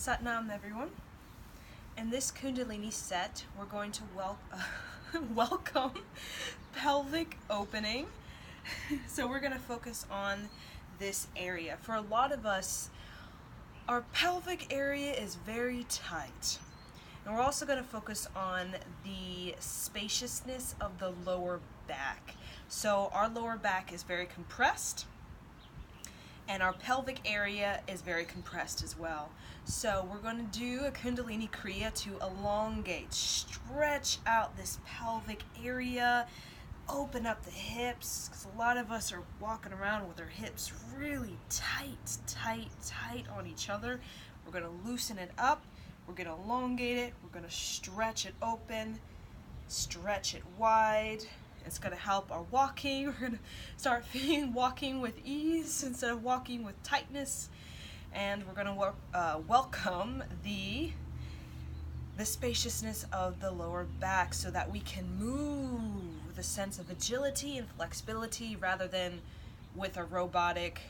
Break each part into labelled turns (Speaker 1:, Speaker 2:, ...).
Speaker 1: Satnam, everyone. In this Kundalini set, we're going to welcome pelvic opening. So we're going to focus on this area. For a lot of us, our pelvic area is very tight. And we're also going to focus on the spaciousness of the lower back. So our lower back is very compressed, and our pelvic area is very compressed as well. So we're going to do a Kundalini Kriya to elongate, stretch out this pelvic area, open up the hips, because a lot of us are walking around with our hips really tight on each other. We're going to loosen it up, we're going to elongate it, we're going to stretch it open, stretch it wide. It's going to help our walking. We're going to start feeling walking with ease instead of walking with tightness. And we're going to welcome the spaciousness of the lower back so that we can move with a sense of agility and flexibility rather than with a robotic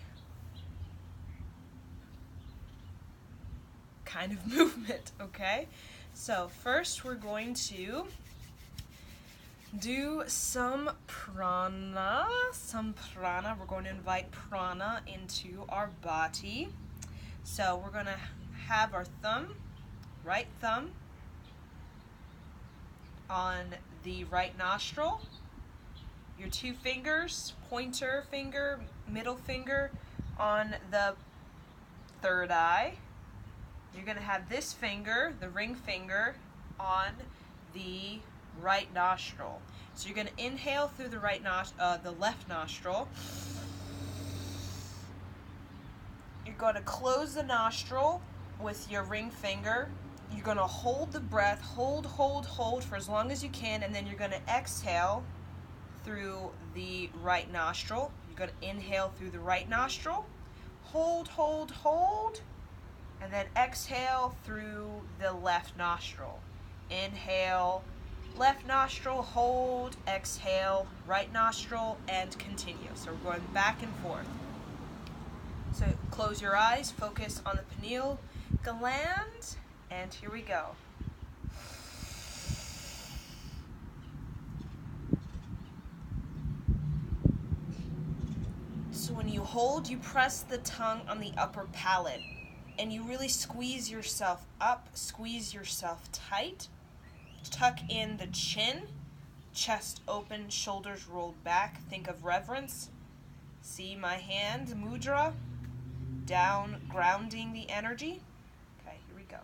Speaker 1: kind of movement, okay? So first we're going to do some prana. We're going to invite prana into our body. So we're going to have our right thumb on the right nostril, your two fingers, pointer finger, middle finger on the third eye. You're going to have this finger, the ring finger, on the right nostril. So you're going to inhale through the the left nostril. You're going to close the nostril with your ring finger. You're going to hold the breath, hold for as long as you can, and then you're going to exhale through the right nostril. You're going to inhale through the right nostril, hold, and then exhale through the left nostril. Inhale, left nostril, hold, exhale, right nostril, and continue. So we're going back and forth. So close your eyes, focus on the pineal gland, and here we go. So when you hold, you press the tongue on the upper palate, and you really squeeze yourself up, squeeze yourself tight. Tuck in the chin, chest open, shoulders rolled back. Think of reverence. See my hand, mudra, down, grounding the energy. Okay, here we go.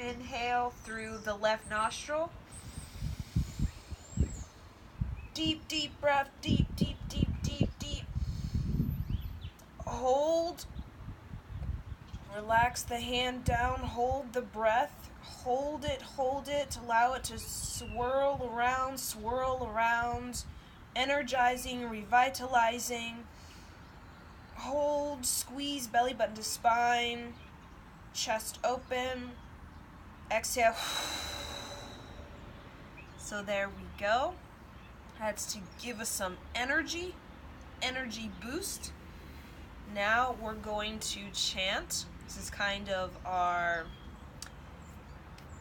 Speaker 1: Inhale through the left nostril. Deep, deep breath, deep, deep, deep, deep, deep. Hold. Relax the hand down, hold the breath. Hold it, allow it to swirl around, energizing, revitalizing. Hold, squeeze belly button to spine, chest open. Exhale. So there we go. That's to give us some energy boost. Now we're going to chant. This is kind of our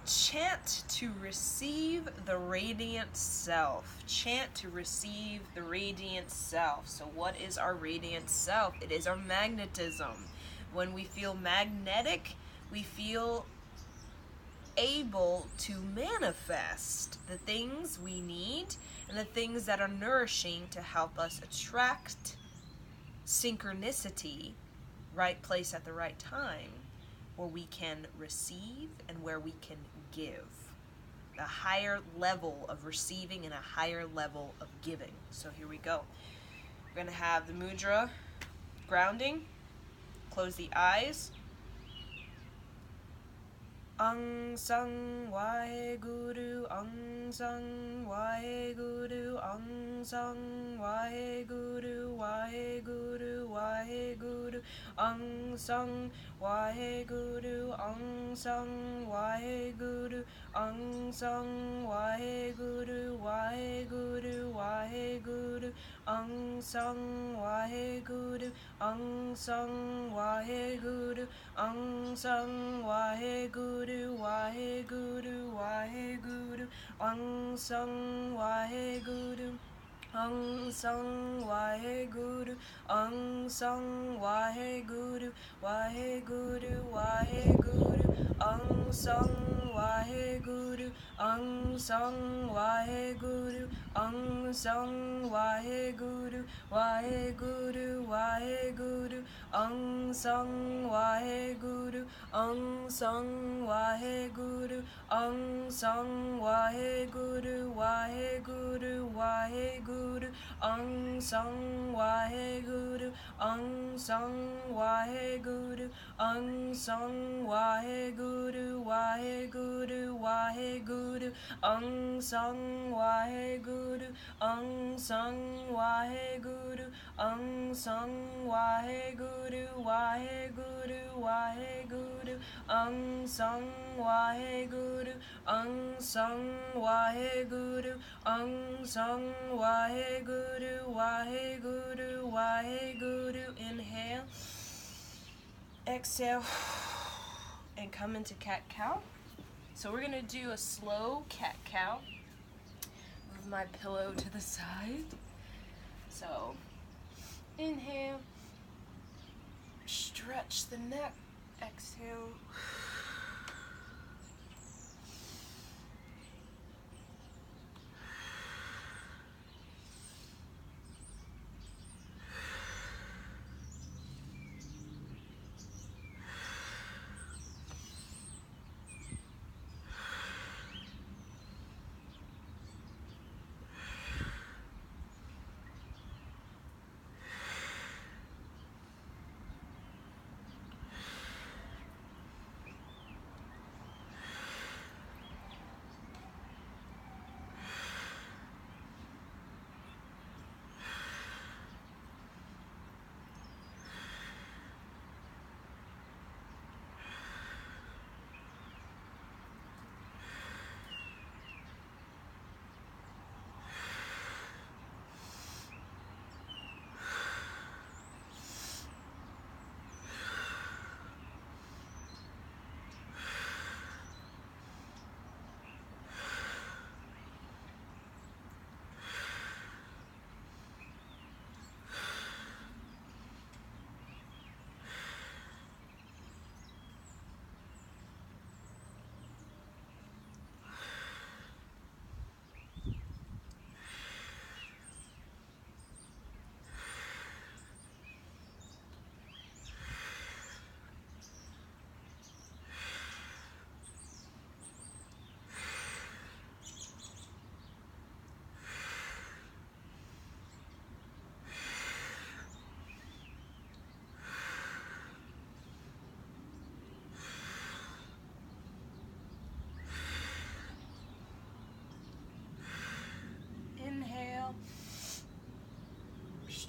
Speaker 1: chant to receive the radiant self. Chant to receive the radiant self. So what is our radiant self? It is our magnetism. When we feel magnetic, we feel able to manifest the things we need and the things that are nourishing to help us attract synchronicity, right place at the right time, where we can receive and where we can give. A higher level of receiving and a higher level of giving. So here we go. We're going to have the mudra grounding. Close the eyes. Ang Sang Waheguru, Ang Sang Waheguru, Ang Sang Waheguru, Waheguru, Waheguru, Ang Sang Waheguru, Ang Sang Waheguru, Ang Sang Waheguru, Waheguru, Waheguru, Ang Sang Waheguru, Ang Sang Waheguru, Ang Sang Waheguru, Waheguru, Waheguru, Ang Sang Waheguru, Ang Sang Waheguru, Ang Sang Waheguru, Waheguru, Waheguru, Ang Sang Waheguru, Ang Sang Waheguru, Ang Sang Waheguru, Waheguru, Waheguru, Ang Sang Waheguru, Ang Sang Waheguru, Ang Sang Waheguru, Waheguru, Waheguru, Ang Sang Waheguru, Ang Sang Waheguru, Ang Sang Waheguru, Waheguru, Waheguru, Ang Sang Waheguru, Ang Sang Waheguru, Ang Sang Waheguru, Waheguru, Waheguru, Ang Sang Waheguru, Ang Sang Waheguru, Ang Sang Waheguru, Waheguru, Waheguru. Inhale, exhale, and come into cat-cow. So we're gonna do a slow cat-cow. Move my pillow to the side. So inhale, stretch the neck, exhale.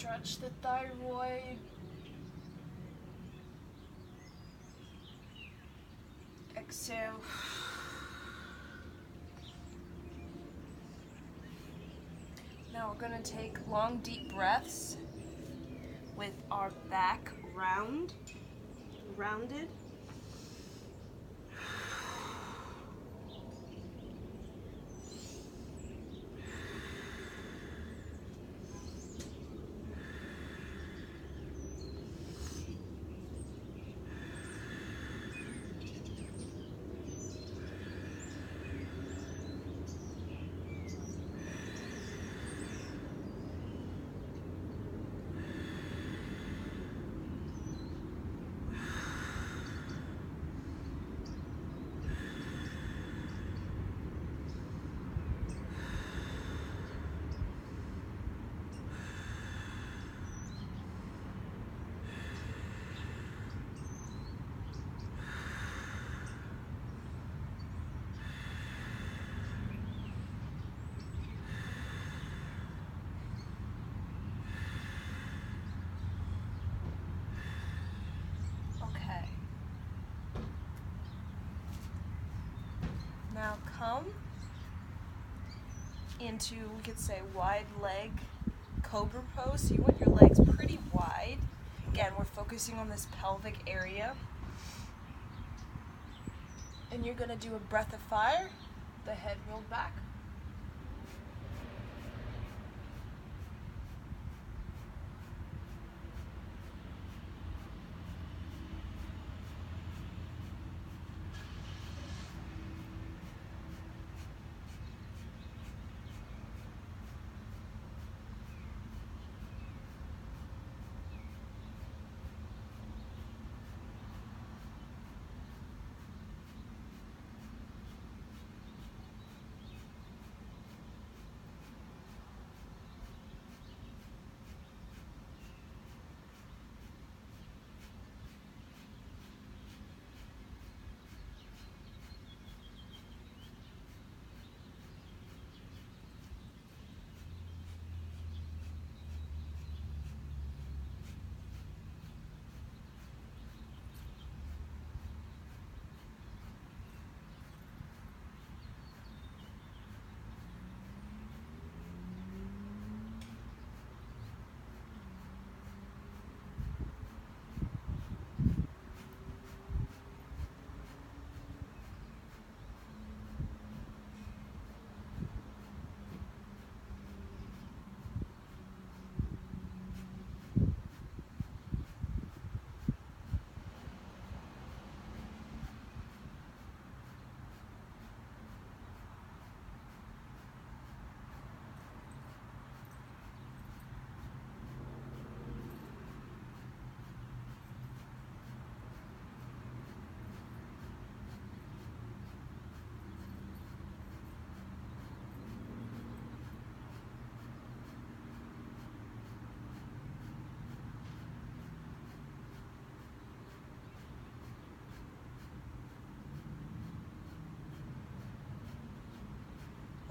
Speaker 1: stretch the thyroid. Exhale. Now we're going to take long, deep breaths with our back rounded. Now come into, we could say, wide leg cobra pose. So you want your legs pretty wide. Again, we're focusing on this pelvic area. And you're going to do a breath of fire, the head rolled back.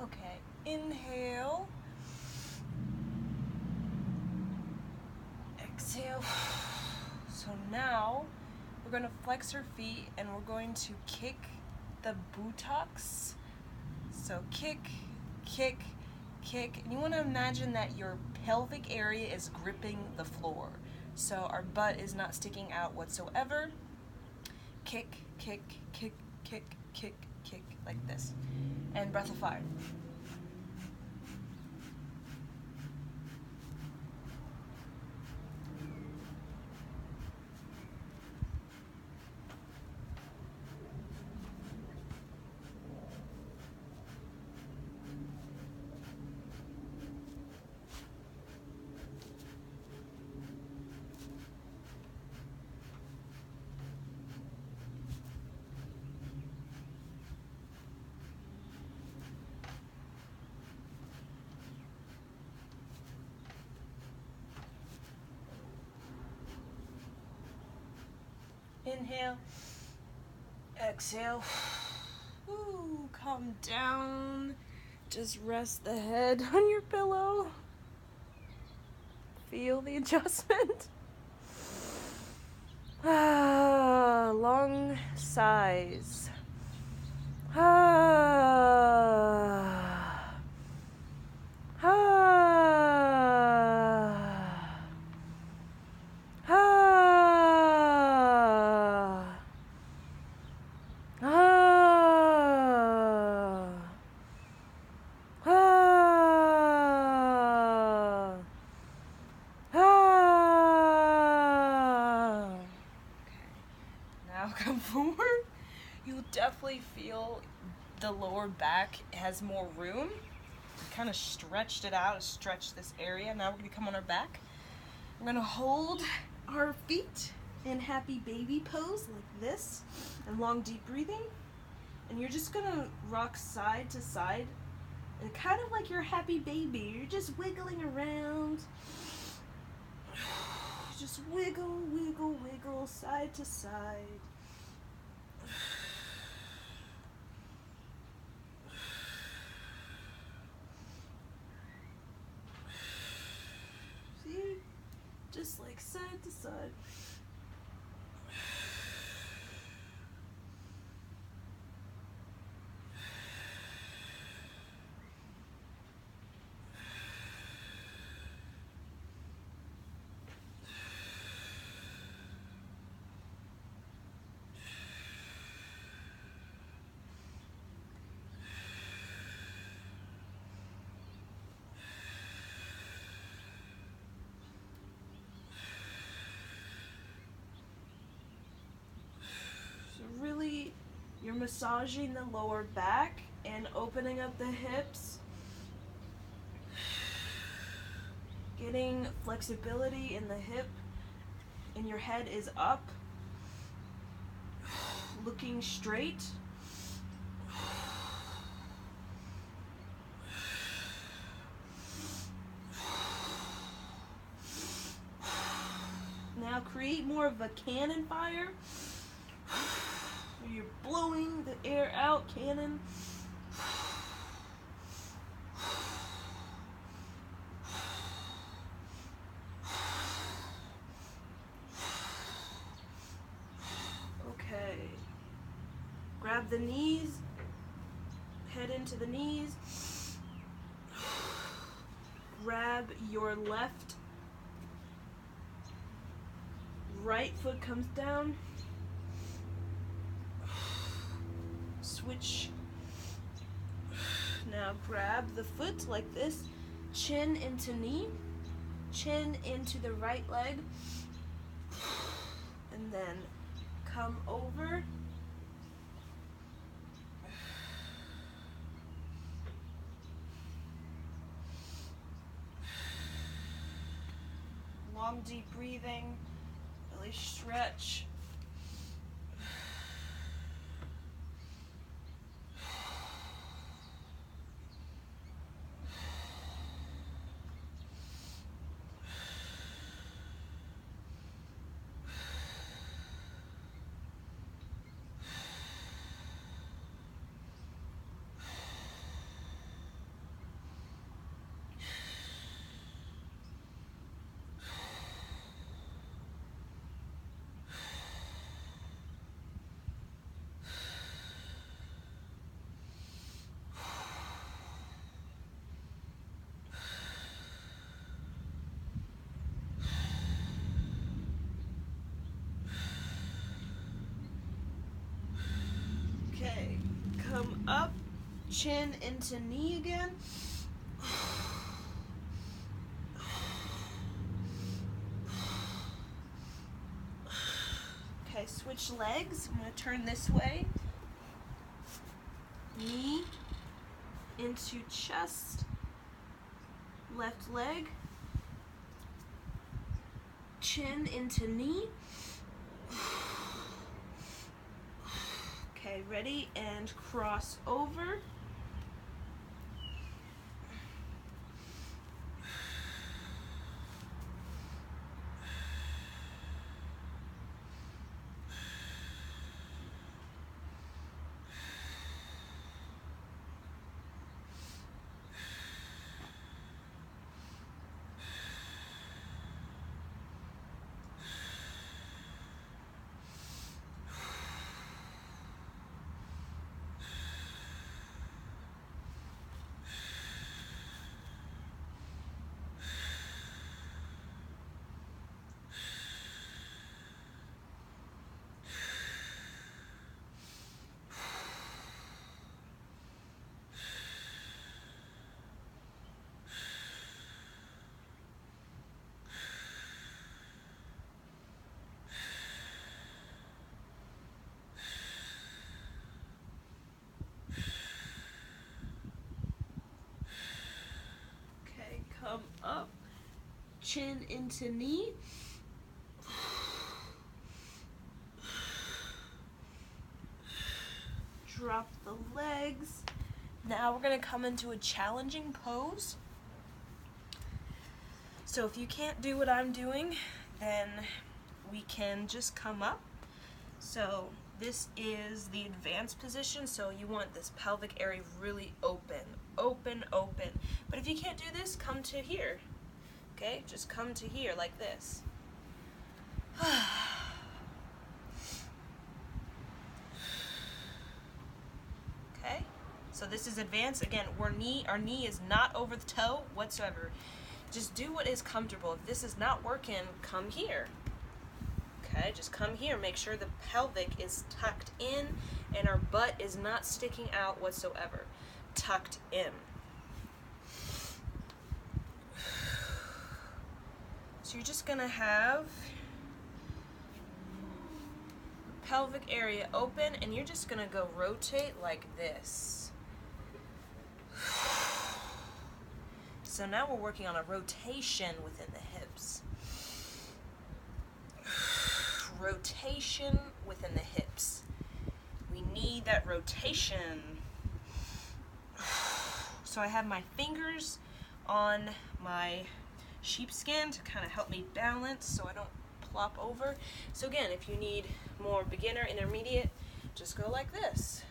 Speaker 1: Okay, inhale. Exhale. So now we're going to flex our feet and we're going to kick the buttocks. So kick, kick, kick. And you want to imagine that your pelvic area is gripping the floor. So our butt is not sticking out whatsoever. Kick, kick, kick, kick, kick, kick, like this. And breath of fire. Inhale, exhale. Ooh, calm down. Just rest the head on your pillow. Feel the adjustment. Long sighs. Now come forward. You'll definitely feel the lower back has more room. We kind of stretched it out, stretched this area. Now we're gonna come on our back. We're gonna hold our feet in happy baby pose like this, and long deep breathing. And you're just gonna rock side to side, and kind of like your happy baby. You're just wiggling around. Just wiggle, wiggle, wiggle, side to side. See? Just like side to side. Really, you're massaging the lower back and opening up the hips, getting flexibility in the hip, and your head is up, looking straight. Now create more of a cannon fire. You're blowing the air out, cannon. Okay. Grab the knees, head into the knees. Grab your right foot comes down. Switch. Now grab the foot like this, chin into knee, chin into the right leg, and then come over. Long deep breathing, really stretch. Okay, come up, chin into knee again. Okay, switch legs. I'm going to turn this way. Knee into chest, left leg, chin into knee. Okay, ready, and cross over. chin into knee. Drop the legs. Now we're going to come into a challenging pose. So if you can't do what I'm doing, then we can just come up. So this is the advanced position, so you want this pelvic area really open, open, open. But if you can't do this, come to here. Okay, just come to here like this. Okay, so this is advanced. Again, our knee is not over the toe whatsoever. Just do what is comfortable. If this is not working, come here. Okay, just come here. Make sure the pelvic is tucked in and our butt is not sticking out whatsoever. Tucked in. So you're just gonna have the pelvic area open and you're just gonna go rotate like this. So now we're working on a rotation within the hips. Rotation within the hips. We need that rotation. So I have my fingers on my sheepskin to kind of help me balance so I don't plop over. So again, if you need more beginner, intermediate, just go like this.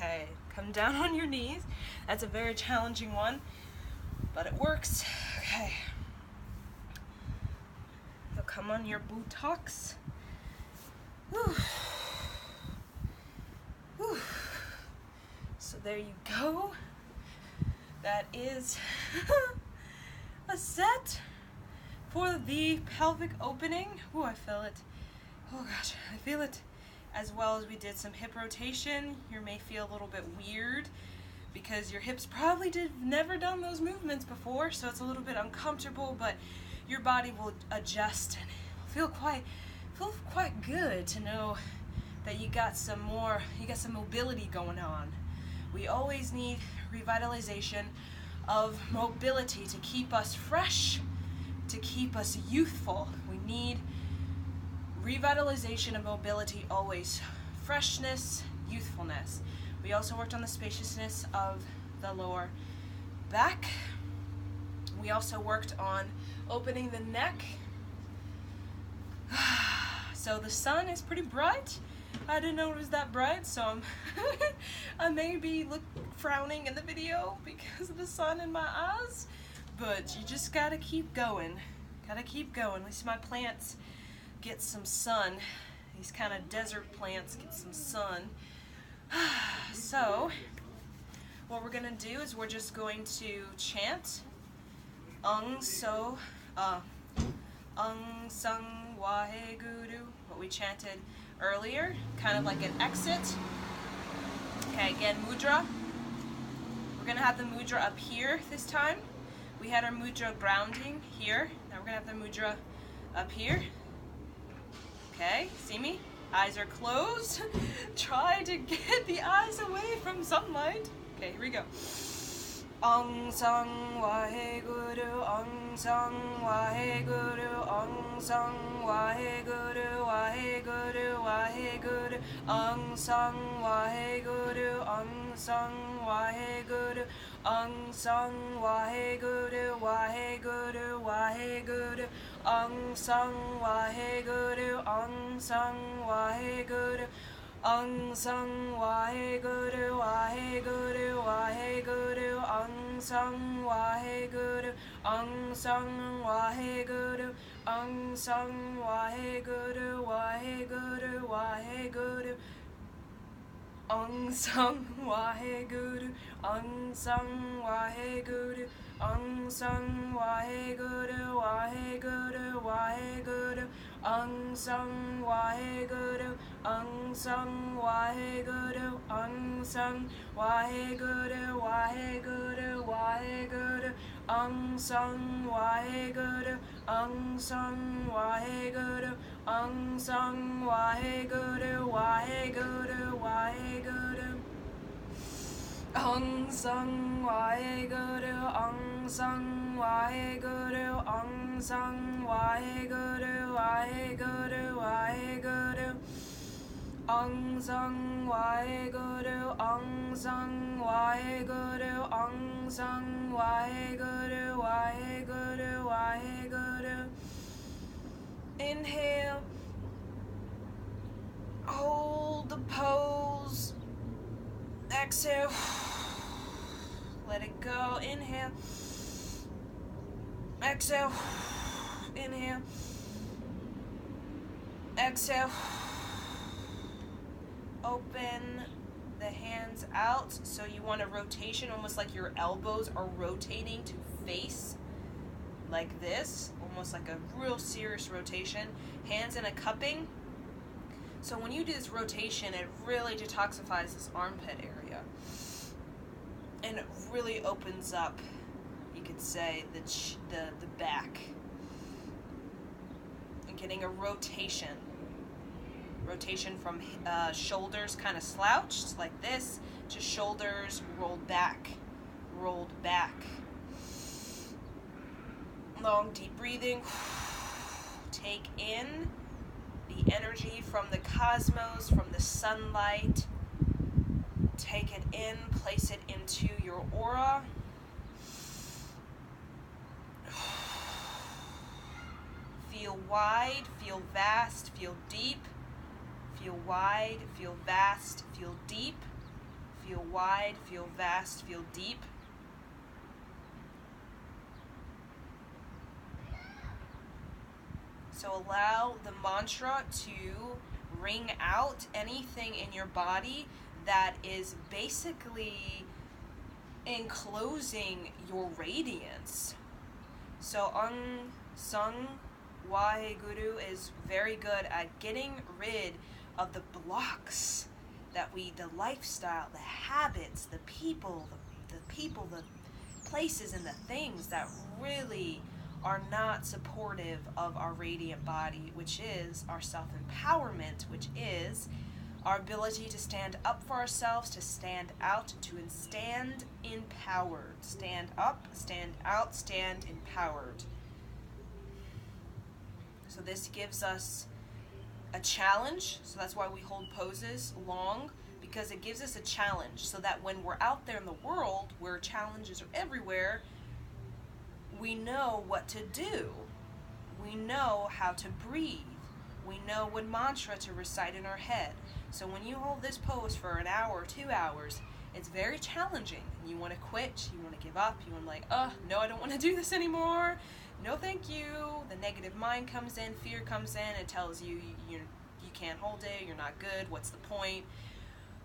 Speaker 1: Okay, come down on your knees. That's a very challenging one, but it works. Okay. So come on your buttocks. Whew. Whew. So there you go. That is a set for the pelvic opening. Ooh, I feel it. Oh gosh, I feel it. As well as we did some hip rotation. You may feel a little bit weird because your hips probably never done those movements before, so it's a little bit uncomfortable, but your body will adjust and feel quite good to know that you got some mobility going on. We always need revitalization of mobility to keep us fresh, to keep us youthful. We need revitalization of mobility always. Freshness, youthfulness. We also worked on the spaciousness of the lower back. We also worked on opening the neck. So the sun is pretty bright. I didn't know it was that bright, so I may be frowning in the video because of the sun in my eyes, but you just gotta keep going. Gotta keep going. At least my plants get some sun. These kind of desert plants get some sun. So what we're gonna do is we're just going to chant Ung Sung Wahe Guru, what we chanted earlier, kind of like an exit. Okay, again, mudra. We're gonna have the mudra up here this time. We had our mudra grounding here. Now we're gonna have the mudra up here. Okay, see me? Eyes are closed. Try to get the eyes away from sunlight. Okay, here we go. Aung Sang Wahe Guru, Aung Sang Wahe Guru, Aung Sang Wahe Guru, Wahe Guru, Wahe Guru, Aung Sang Wahe Guru, Aung Sang Wahe Guru, Aung Sang Wahe Guru, Wahe Guru, Wahe Guru, Aung Sang Wahe Guru, Aung Sang Wahe Guru, Ang Sang Waheguru, Waheguru, Waheguru, Ang Sang Waheguru, Ang Sang Waheguru, Ang Sang Waheguru, Waheguru, Waheguru, Ang Sang Waheguru, Ang Sang Waheguru, Ang Sang Waheguru, Waheguru, Waheguru, Ang Sang Waheguru, Ang Sang Waheguru, Ang Sang Waheguru, Waheguru, Waheguru, Ang Sang Waheguru, Ang Sang Waheguru, Ang Sang Waheguru, Waheguru, Waheguru, Ang Sang Waheguru, Ang Sang Waheguru, Ang Sang Waheguru, Waheguru, Waheguru, Ang Sang Waheguru, Ang Sang Waheguru, Ang Sang Waheguru, Waheguru, Waheguru. Inhale. Hold the pose. Exhale. Let it go. Inhale. Exhale. Inhale. Exhale. Open the hands out. So you want a rotation, almost like your elbows are rotating to face like this. Almost like a real serious rotation. Hands in a cupping. So when you do this rotation, it really detoxifies this armpit area. And it really opens up, you could say, the back. And getting a rotation. Rotation from shoulders kind of slouched like this to shoulders rolled back. Rolled back. Long deep breathing. Take in the energy from the cosmos, from the sunlight. Take it in, place it into your aura. Feel wide, feel vast, feel deep. Feel wide, feel vast, feel deep. Feel wide, feel vast, feel deep. So allow the mantra to ring out anything in your body that is basically enclosing your radiance. So Ang Sang Waheguru is very good at getting rid of the blocks that the lifestyle, the habits, the people, the places and the things that really are not supportive of our radiant body, which is our self-empowerment, which is our ability to stand up for ourselves, to stand out, to stand empowered. Stand up, stand out, stand empowered. So this gives us a challenge. So that's why we hold poses long, because it gives us a challenge so that when we're out there in the world where challenges are everywhere, we know what to do. We know how to breathe. We know what mantra to recite in our head. So when you hold this pose for an hour or 2 hours, it's very challenging. You want to quit, you want to give up, you want to no, I don't want to do this anymore. No, thank you. The negative mind comes in, fear comes in, it tells you you can't hold it, you're not good, what's the point?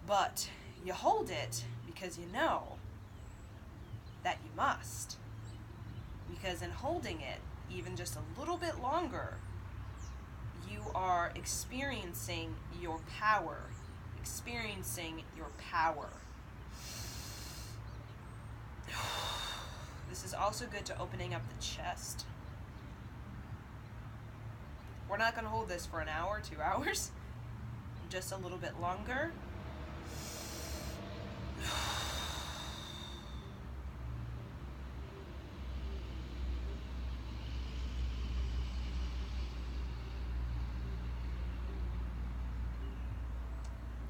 Speaker 1: But you hold it because you know that you must. Because in holding it, even just a little bit longer, you are experiencing your power. Experiencing your power. This is also good to opening up the chest. We're not going to hold this for an hour, 2 hours. Just a little bit longer.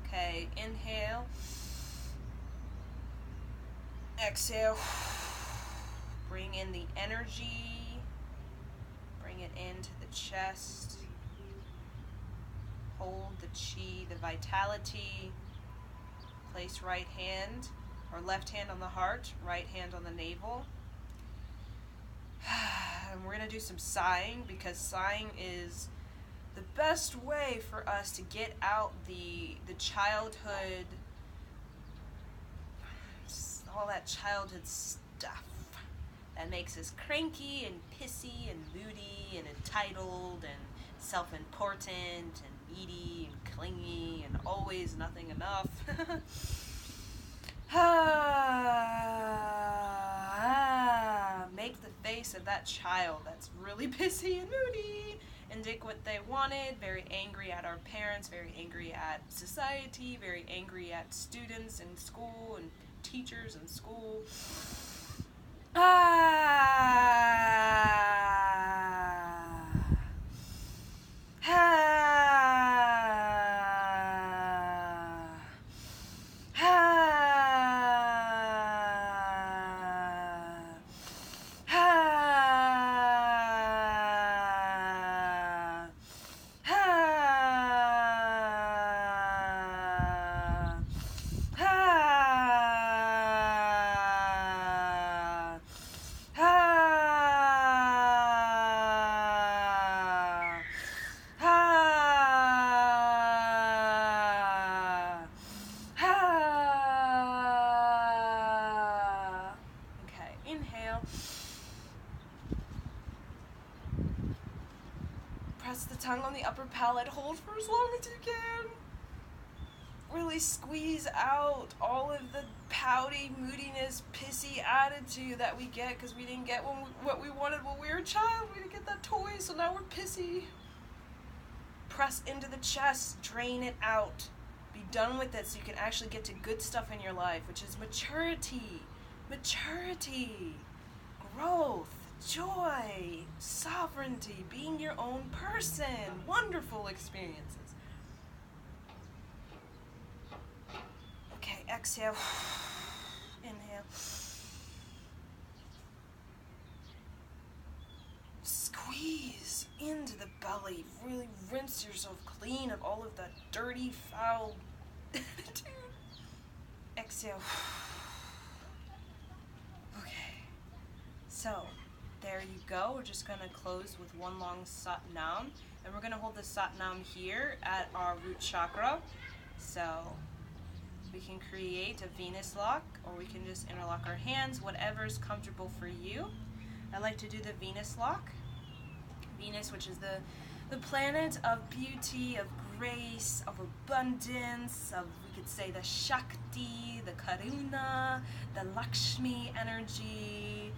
Speaker 1: Okay, inhale. Exhale. Bring in the energy. Bring it into the chest. Hold the chi, the vitality. Place right hand or left hand on the heart, right hand on the navel. And we're going to do some sighing, because sighing is the best way for us to get out the childhood, all that childhood stuff that makes us cranky and pissy and moody and entitled and self-important and needy and clingy and always nothing enough. Make the face of that child that's really pissy and moody and did what they wanted, very angry at our parents, very angry at society, very angry at students in school and teachers in school. Press the tongue on the upper palate. Hold for as long as you can. Really squeeze out all of the pouty, moodiness, pissy attitude that we get because we didn't get what we wanted when we were a child. We didn't get that toy, so now we're pissy. Press into the chest. Drain it out. Be done with it so you can actually get to good stuff in your life, which is maturity. Maturity. Growth. Joy, sovereignty, being your own person, wonderful experiences. Okay, exhale, inhale. Squeeze into the belly, really rinse yourself clean of all of that dirty, foul attitude. Exhale. Okay, so there you go. We're just going to close with one long Sat Nam. And we're going to hold the Sat Nam here at our root chakra. So we can create a Venus lock, or we can just interlock our hands, whatever's comfortable for you. I like to do the Venus lock. Venus, which is the planet of beauty, of grace, of abundance, of, we could say, the Shakti, the Karuna, the Lakshmi energy,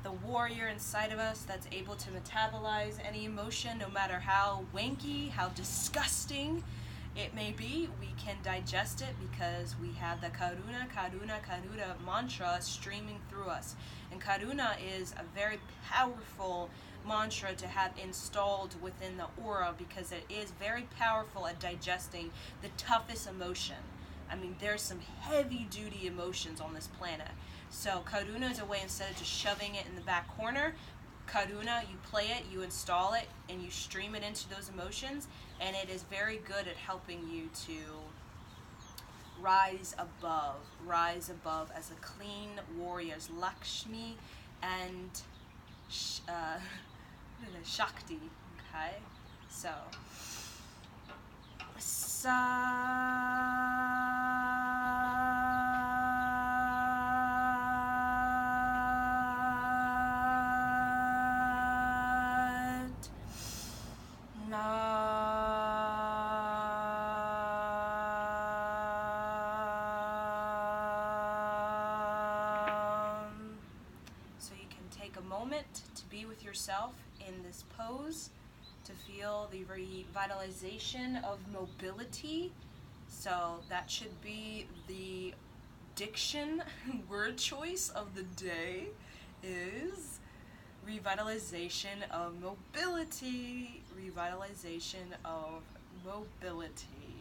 Speaker 1: the warrior inside of us that's able to metabolize any emotion, no matter how wanky, how disgusting it may be. We can digest it because we have the Karuna, Karuna, Karuna mantra streaming through us. And Karuna is a very powerful mantra to have installed within the aura, because it is very powerful at digesting the toughest emotion. I mean, there's some heavy-duty emotions on this planet. So Karuna is a way, instead of just shoving it in the back corner, Karuna, you play it, you install it, and you stream it into those emotions, and it is very good at helping you to rise above as a clean warrior, as Lakshmi and Shakti, okay? So, to be with yourself in this pose, to feel the revitalization of mobility. So that should be the diction word choice of the day, is revitalization of mobility, revitalization of mobility.